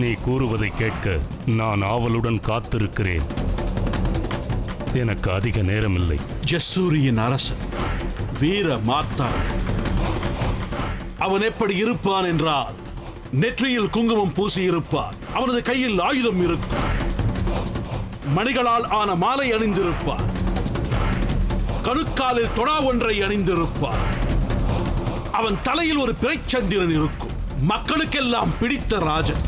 நீ கூறுவதை கேட்க நான் ஆவலுடன் காத்திருக்கிறேன். எனக்கு அதிக நேரமில்லை. ஜெஸ்ஸூரியின் அரசன் வீர மார்த்தாண்டன். அவன் எப்படி இருப்பான் என்றால், நெற்றியில் குங்குமம் பூசி இருப்பான். அவனது கையில் ஆயுதம் இருக்கும். மணிகளால் ஆன மாலை அணிந்திருப்பான். கணுக்காலில் தொடா ஒன்றை அணிந்திருப்பான். அவன் தலையில் ஒரு பிறைச்சந்திரன் இருக்கும். மக்களுக்கெல்லாம் பிடித்த ராஜன்.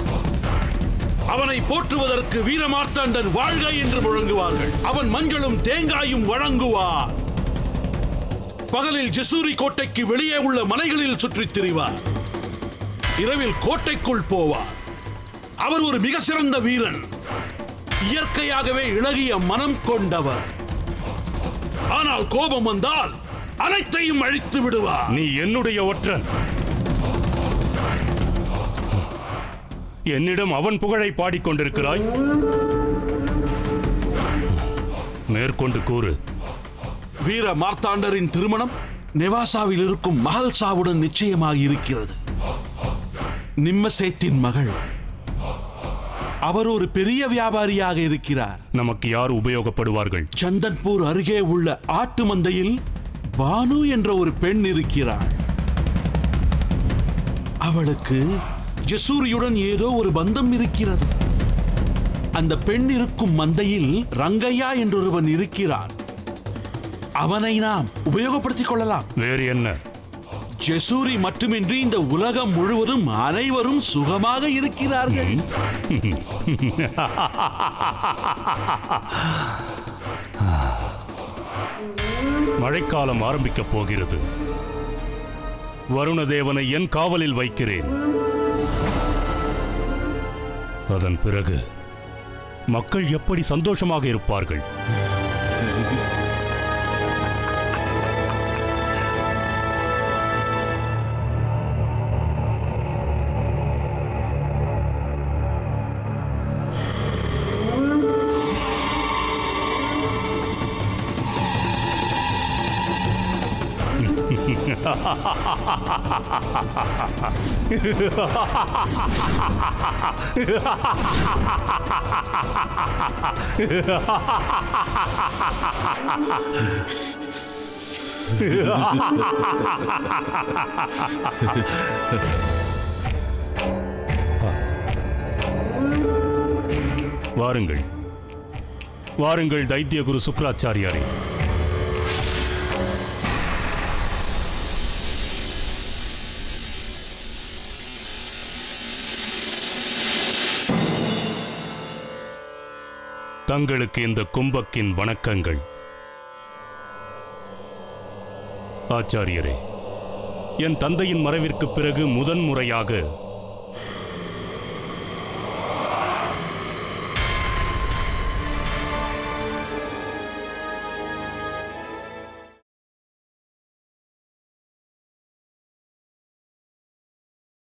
அவனை போற்றுவதற்கு வீரமார்த்தாண்டன் வாழ்க என்று முழங்குவார்கள். அவன் மஞ்சளும் தேங்காயும் வழங்குவார். பகலில் ஜெஸ்ஸூரி கோட்டைக்கு வெளியே உள்ள மலைகளில் சுற்றித் திரிவார். இரவில் கோட்டைக்குள் போவார். அவர் ஒரு மிக சிறந்த வீரன். இயற்கையாகவே இளகிய மனம் கொண்டவர். ஆனால் கோபம் வந்தால் அனைத்தையும் அழித்து விடுவார். நீ என்னுடைய ஒற்றன். என்னிடம் அவன் புகழை பாடிக்கொண்டிருக்கிறாய். மேற்கொண்டு கூறு. வீர மார்த்தாண்டரின் திருமணம் நெவாசாவில் இருக்கும் மஹல்சாவுடன் நிச்சயமாகி இருக்கிறது. நிம்மசேத்தின் மகள். அவர் ஒரு பெரிய வியாபாரியாக இருக்கிறார். நமக்கு யார் உபயோகப்படுவார்கள்? சந்தன்பூர் அருகே உள்ள ஆட்டு மந்தையில் பானு என்ற ஒரு பெண் இருக்கிறாள். அவளுக்கு ஜெஸ்ஸூரியுடன் ஏதோ ஒரு பந்தம் இருக்கிறது. அந்த பெண் இருக்கும் மந்தையில் ரங்கையா என்றொருவன் இருக்கிறான். அவனை நாம் உபயோகப்படுத்திக் கொள்ளலாம். வேறு என்ன? ஜெஸ்ஸூரி மட்டுமின்றி இந்த உலகம் முழுவதும் அனைவரும் சுகமாக இருக்கிறார்கள். மழைக்காலம் ஆரம்பிக்கப் போகிறது. வருணதேவனை என் காவலில் வைக்கிறேன். அதன் பிறகு மக்கள் எப்படி சந்தோஷமாக இருப்பார்கள். வாருங்கள் வாருங்கள் தைத்திய குரு சுக்ராச்சாரியாரே. தங்களுக்கு இந்த கும்பக்கின் வணக்கங்கள். ஆச்சாரியரே, என் தந்தையின் மறைவிற்கு பிறகு முதன்முறையாக